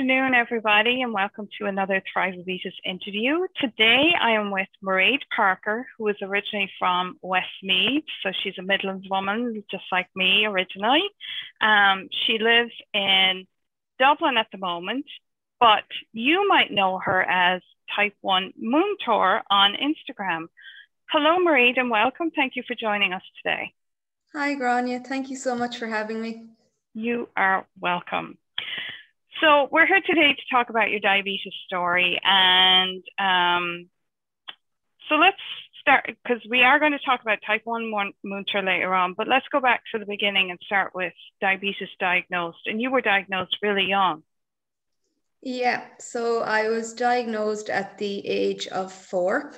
afternoon, everybody, and welcome to another Thriveabetes interview. Today, I am with Mairead Parker, who is originally from Westmeath, so she's a Midlands woman, just like me originally. She lives in Dublin at the moment, but you might know her as Type 1 Moon Tour on Instagram. Hello, Mairead, and welcome. Thank you for joining us today. Hi, Grania. Thank you so much for having me. You are welcome. So we're here today to talk about your diabetes story, and so let's start, because we are going to talk about type 1 moon tour later on, but let's go back to the beginning and start with diabetes diagnosed. And you were diagnosed really young. Yeah, so I was diagnosed at the age of 4.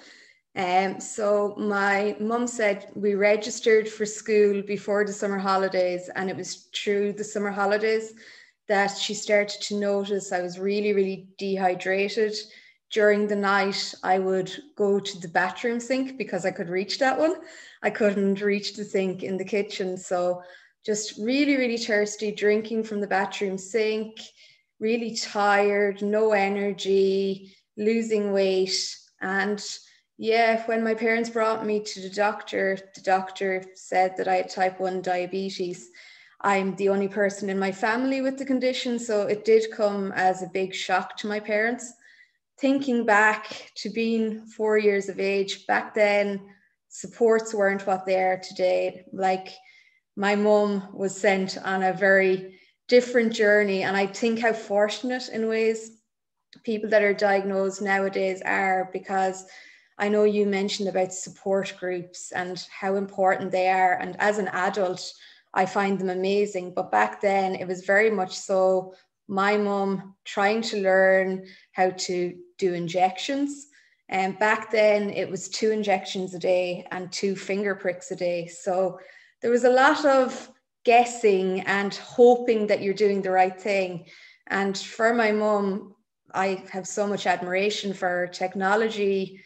So my mum said we registered for school before the summer holidays, and it was through the summer holidays that she started to notice I was really, really dehydrated. During the night, I would go to the bathroom sink because I could reach that one. I couldn't reach the sink in the kitchen. So just really, really thirsty, drinking from the bathroom sink, really tired, no energy, losing weight. And yeah, when my parents brought me to the doctor said that I had type 1 diabetes. I'm the only person in my family with the condition, so it did come as a big shock to my parents. Thinking back to being 4 years of age, back then, supports weren't what they are today. Like, my mum was sent on a very different journey, and I think how fortunate in ways people that are diagnosed nowadays are, because I know you mentioned about support groups and how important they are, and as an adult, I find them amazing. But back then it was very much so my mum trying to learn how to do injections. And back then it was 2 injections a day and 2 finger pricks a day. So there was a lot of guessing and hoping that you're doing the right thing. And for my mum, I have so much admiration for her. Technology.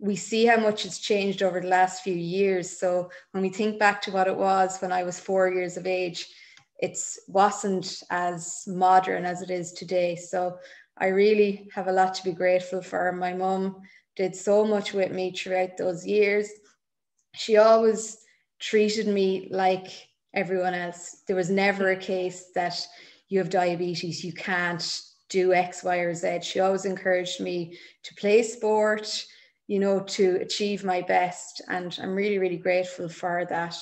We see how much it's changed over the last few years. So when we think back to what it was when I was 4 years of age, it wasn't as modern as it is today. So I really have a lot to be grateful for. My mum did so much with me throughout those years. She always treated me like everyone else. There was never a case that you have diabetes, you can't do X, Y, or Z. She always encouraged me to play sport, you know, to achieve my best. And I'm really, really grateful for that.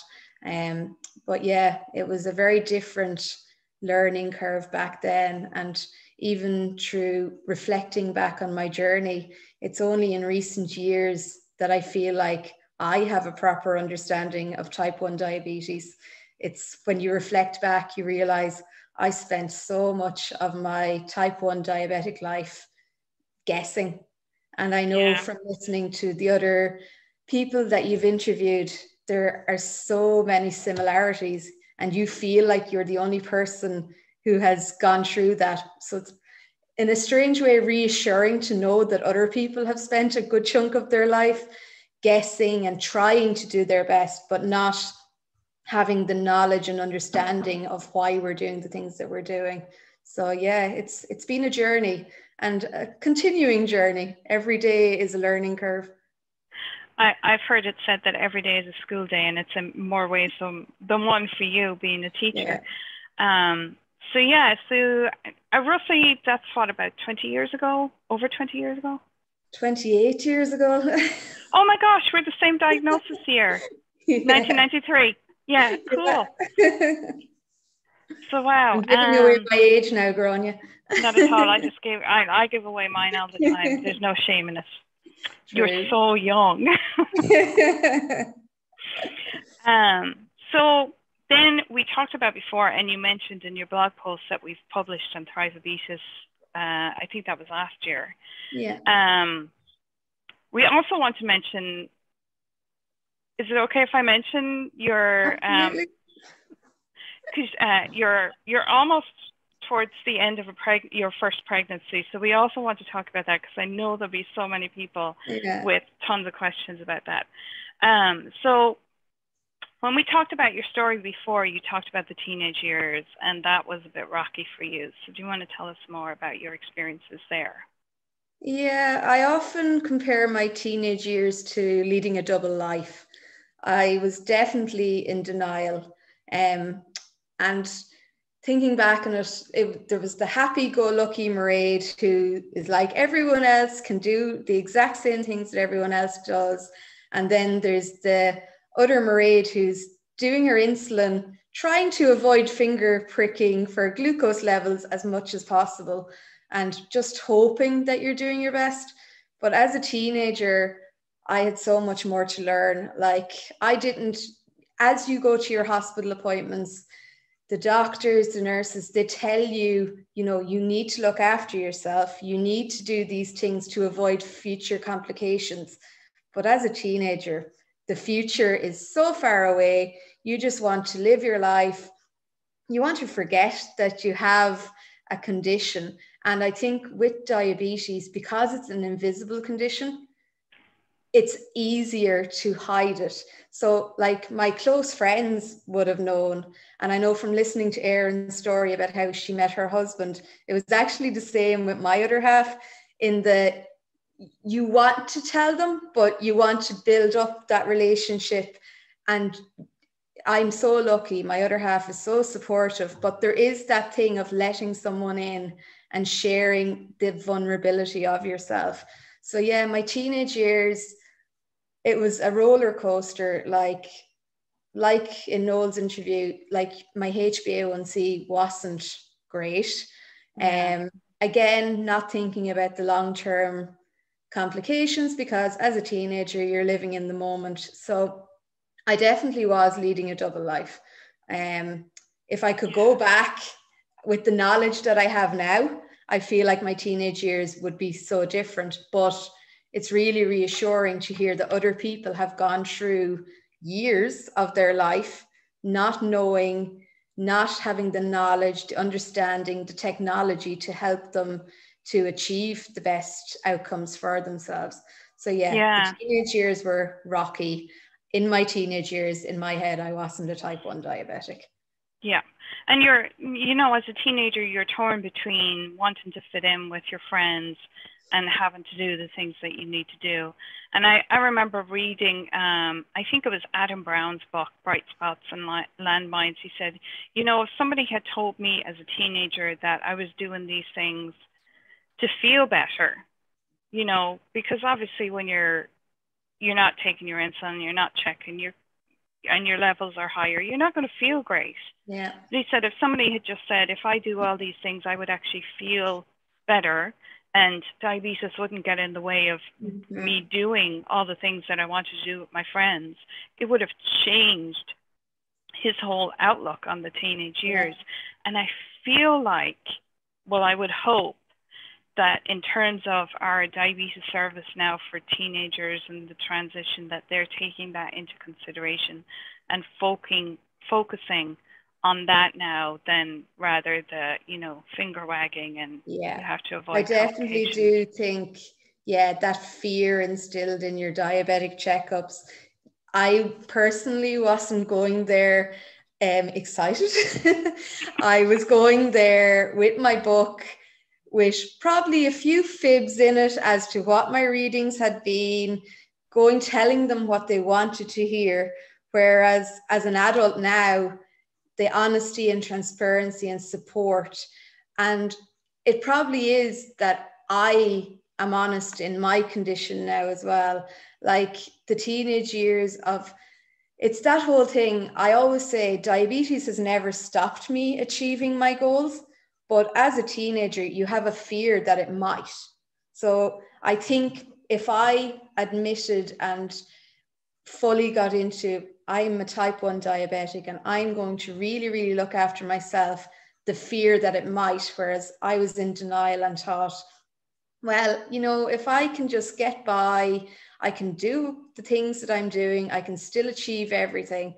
But yeah, it was a very different learning curve back then. And even through reflecting back on my journey, it's only in recent years that I feel like I have a proper understanding of type 1 diabetes. It's when you reflect back, you realize I spent so much of my type 1 diabetic life guessing. And I know from listening to the other people that you've interviewed, there are so many similarities, and you feel like you're the only person who has gone through that. So it's in a strange way reassuring to know that other people have spent a good chunk of their life guessing and trying to do their best, but not having the knowledge and understanding of why we're doing the things that we're doing. So yeah, it's been a journey. And a continuing journey. Every day is a learning curve. I've heard it said that every day is a school day, and it's in more ways than one for you being a teacher. Yeah. So roughly that's what, about 20 years ago? Over 20 years ago? 28 years ago. Oh my gosh, we're the same diagnosis year. Yeah. 1993. Yeah, cool. Yeah. So wow. I'm giving away my age now, Grania. Not at all. I give away mine all the time. There's no shame in it. True. You're so young. So then we talked about before, and you mentioned in your blog post that we've published on Thriveabetes. I think that was last year. Yeah. We also want to mention. Is it okay if I mention your? Because you're almost towards the end of your first pregnancy. So we also want to talk about that, because I know there'll be so many people with tons of questions about that. So When we talked about your story before, you talked about the teenage years, and that was a bit rocky for you. So do you want to tell us more about your experiences there? Yeah, I often compare my teenage years to leading a double life. I was definitely in denial. And thinking back on it, there was the happy-go-lucky Mairead who is like everyone else, can do the exact same things that everyone else does. And then there's the other Mairead who's doing her insulin, trying to avoid finger pricking for glucose levels as much as possible, and just hoping that you're doing your best. But as a teenager, I had so much more to learn. Like, I didn't, as you go to your hospital appointments, the doctors, the nurses, they tell you, you know, you need to look after yourself. You need to do these things to avoid future complications. But as a teenager, the future is so far away. You just want to live your life. You want to forget that you have a condition. And I think with diabetes, because it's an invisible condition, it's easier to hide it. So like my close friends would have known. And I know from listening to Erin's story about how she met her husband, it was actually the same with my other half, in that you want to tell them, but you want to build up that relationship. And I'm so lucky. My other half is so supportive, but there is that thing of letting someone in and sharing the vulnerability of yourself. So yeah, my teenage years, it was a roller coaster. Like in Noel's interview, like my HbA1c wasn't great. Yeah. Again, not thinking about the long-term complications, because as a teenager, you're living in the moment. So I definitely was leading a double life. If I could go back with the knowledge that I have now, I feel like my teenage years would be so different. But it's really reassuring to hear that other people have gone through years of their life not knowing, not having the knowledge, the understanding, the technology to help them to achieve the best outcomes for themselves. So yeah, the teenage years were rocky. In my teenage years, in my head, I wasn't a type 1 diabetic. Yeah. And you're, you know, as a teenager, you're torn between wanting to fit in with your friends and having to do the things that you need to do. And I remember reading, I think it was Adam Brown's book, Bright Spots and Landmines. He said, you know, if somebody had told me as a teenager that I was doing these things to feel better, you know, because obviously when you're not taking your insulin, you're not checking and your levels are higher, you're not going to feel great. Yeah. They said if somebody had just said, if I do all these things, I would actually feel better and diabetes wouldn't get in the way of me doing all the things that I wanted to do with my friends, it would have changed his whole outlook on the teenage years. Yeah. And I feel like, well, I would hope that in terms of our diabetes service now for teenagers and the transition, that they're taking that into consideration and focusing on that now, than rather the, you know, finger wagging and you have to avoid. I definitely do think, that fear instilled in your diabetic checkups. I personally wasn't going there excited. I was going there with my book, with probably a few fibs in it as to what my readings had been, telling them what they wanted to hear. Whereas as an adult now, the honesty and transparency and support. And it probably is that I am honest in my condition now as well. Like the teenage years of, it's that whole thing. I always say diabetes has never stopped me achieving my goals. But as a teenager, you have a fear that it might. So I think if I admitted and fully got into, I'm a type 1 diabetic and I'm going to really, really look after myself, the fear that it might, whereas I was in denial and thought, well, you know, if I can just get by, I can do the things that I'm doing, I can still achieve everything.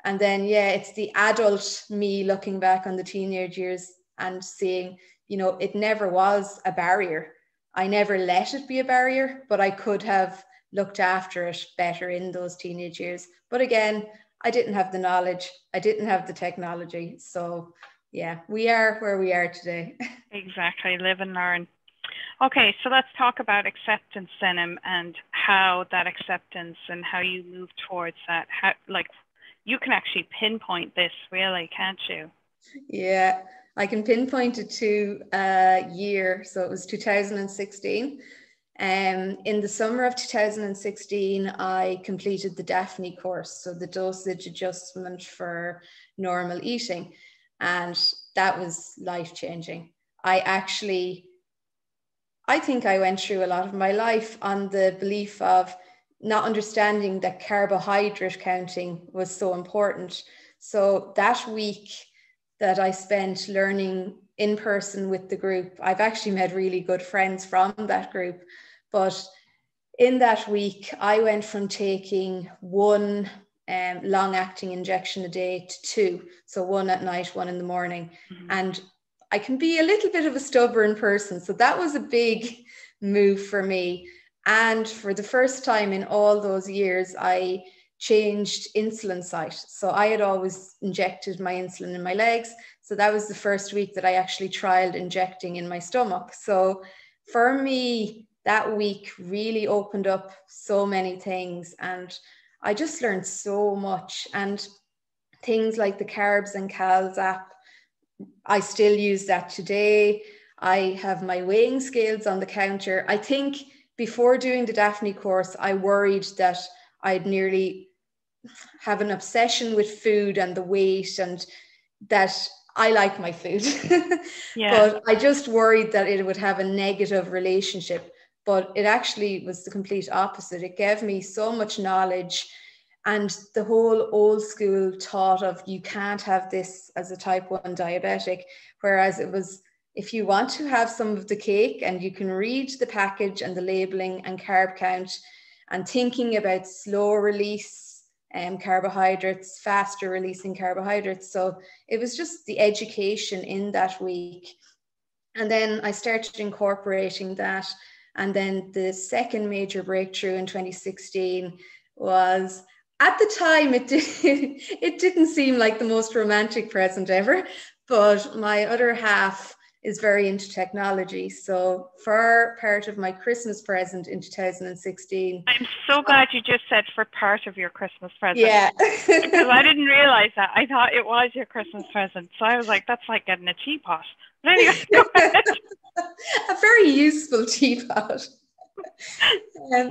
And then, it's the adult me looking back on the teenage years and seeing, you know, it never was a barrier. I never let it be a barrier, but I could have looked after it better in those teenage years. But again, I didn't have the knowledge. I didn't have the technology. So yeah, we are where we are today. Exactly. Live and learn. Okay, so let's talk about acceptance then, and how that acceptance and how you move towards that. How, like, you can actually pinpoint this really, can't you? Yeah, I can pinpoint it to a year. So it was 2016. In the summer of 2016, I completed the DAFNE course, so the dosage adjustment for normal eating. And that was life-changing. I think I went through a lot of my life on the belief of not understanding that carbohydrate counting was so important. So that week that I spent learning in person with the group, I've actually met really good friends from that group. But in that week, I went from taking one long-acting injection a day to two. So one at night, one in the morning. Mm-hmm. And I can be a little bit of a stubborn person. So that was a big move for me. And for the first time in all those years, I changed insulin site. So I had always injected my insulin in my legs. So that was the first week that I actually trialed injecting in my stomach. So for me, that week really opened up so many things. And I just learned so much. And things like the Carbs and Cals app, I still use that today. I have my weighing scales on the counter. I think before doing the DAFNE course, I worried that I'd nearly have an obsession with food and the weight, and that I like my food. Yeah. But I just worried that it would have a negative relationship. But it actually was the complete opposite. It gave me so much knowledge. And the whole old school thought of you can't have this as a type 1 diabetic, whereas it was, if you want to have some of the cake and you can read the package and the labeling and carb count, and thinking about slow release carbohydrates, faster releasing carbohydrates. So it was just the education in that week. And then I started incorporating that. And then the second major breakthrough in 2016 was, at the time, it didn't seem like the most romantic present ever, but my other half is very into technology. So for part of my Christmas present in 2016. I'm so glad you just said for part of your Christmas present. Yeah. Because I didn't realize that. I thought it was your Christmas present. So I was like, that's like getting a teapot. But anyway, a very useful teapot.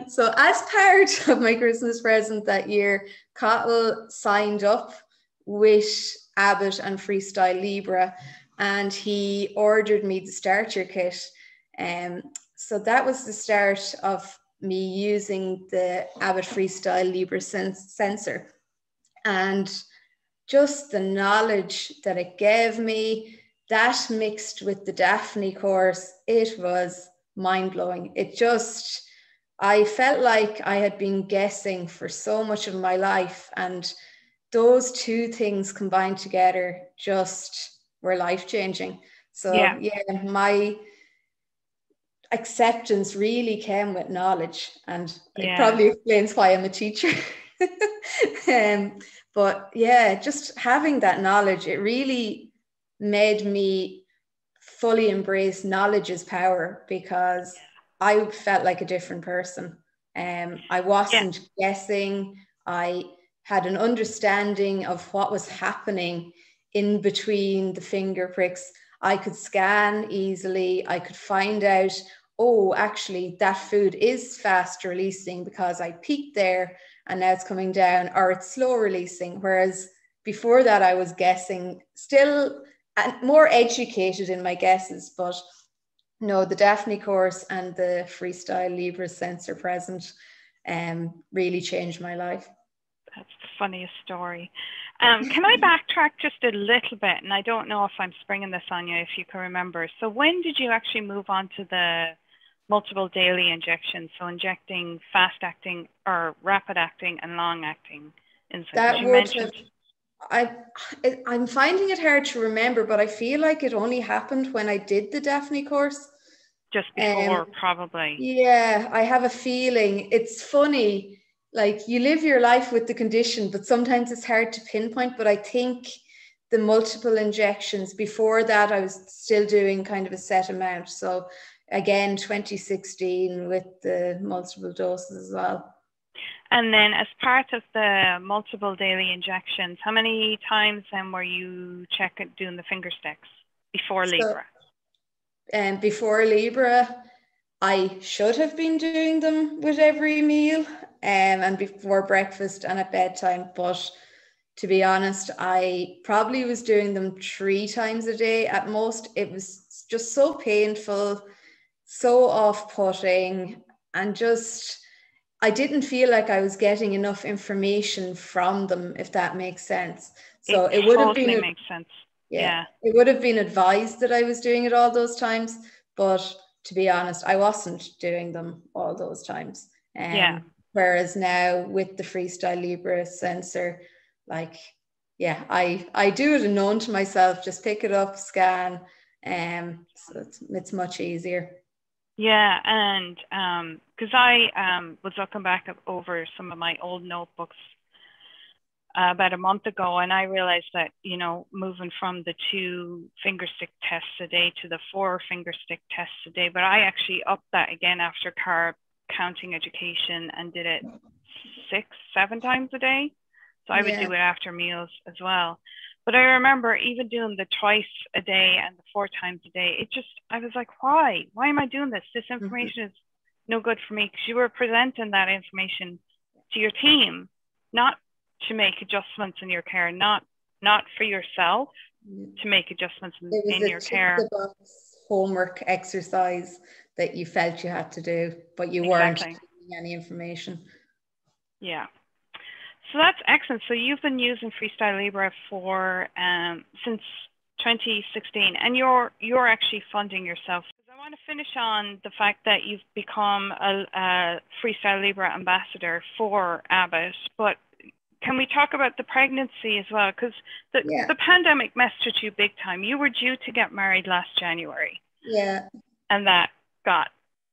So as part of my Christmas present that year, Cottle signed up with Abbott and Freestyle Libre, and he ordered me the starter kit. So that was the start of me using the Abbott Freestyle Libre sensor. And just the knowledge that it gave me, that mixed with the DAFNE course, it was mind-blowing. I felt like I had been guessing for so much of my life, and those two things combined together just were life-changing. So yeah, my acceptance really came with knowledge, and it probably explains why I'm a teacher. But yeah, just having that knowledge, it really made me fully embrace knowledge as power, because I felt like a different person. I wasn't guessing. I had an understanding of what was happening in between the finger pricks. I could scan easily. I could find out, oh, actually that food is fast releasing because I peaked there and now it's coming down, or it's slow releasing. Whereas before that I was guessing, still more educated in my guesses. But no, the DAFNE course and the Freestyle Libre sensor present really changed my life. That's the funniest story. Can I backtrack just a little bit? And I don't know if I'm springing this on you, if you can remember. So when did you actually move on to the multiple daily injections? So injecting fast-acting or rapid-acting and long-acting insulin? That would have... I'm finding it hard to remember, but I feel like it only happened when I did the DAFNE course. Just before, probably. Yeah, I have a feeling. It's funny. like you live your life with the condition, but sometimes it's hard to pinpoint. But I think the multiple injections, before that, I was still doing kind of a set amount. So again, 2016 with the multiple doses as well. And then as part of the multiple daily injections, how many times then were you doing the finger sticks before Libre? Before Libre, I should have been doing them with every meal and before breakfast and at bedtime. But to be honest, I probably was doing them 3 times a day at most. It was just so painful, so off-putting, and just I didn't feel like I was getting enough information from them, if that makes sense. So it would have been makes sense. Yeah, it would have been advised that I was doing it all those times, but to be honest, I wasn't doing them all those times. Whereas now with the Freestyle Libre sensor, like, yeah, I do it unknown to myself, just pick it up, scan, so it's much easier. Yeah, and because I was looking back over some of my old notebooks about a month ago, and I realized that, you know, moving from the 2 finger stick tests a day to the 4 finger stick tests a day, but I actually upped that again after carb counting education and did it 6, 7 times a day. So I would do it after meals as well. But I remember even doing the twice a day and the 4 times a day, I was like, why am I doing this? This information is no good for me, because you were presenting that information to your team, not to make adjustments in your care, not for yourself to make adjustments in your care. It was a homework exercise that you felt you had to do, but you weren't getting any information. Yeah. So that's excellent. So you've been using Freestyle Libre for since 2016, and you're actually funding yourself. I want to finish on the fact that you've become a Freestyle Libre ambassador for Abbott, but can we talk about the pregnancy as well? Because the pandemic messed with you big time. You were due to get married last January. Yeah. And that got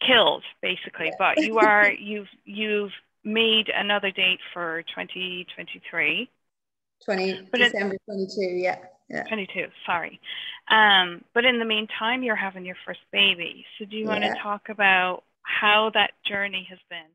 killed, basically. But you've made another date for 2023. December 22, yeah. 22, sorry. But in the meantime, you're having your first baby. So do you want to talk about how that journey has been?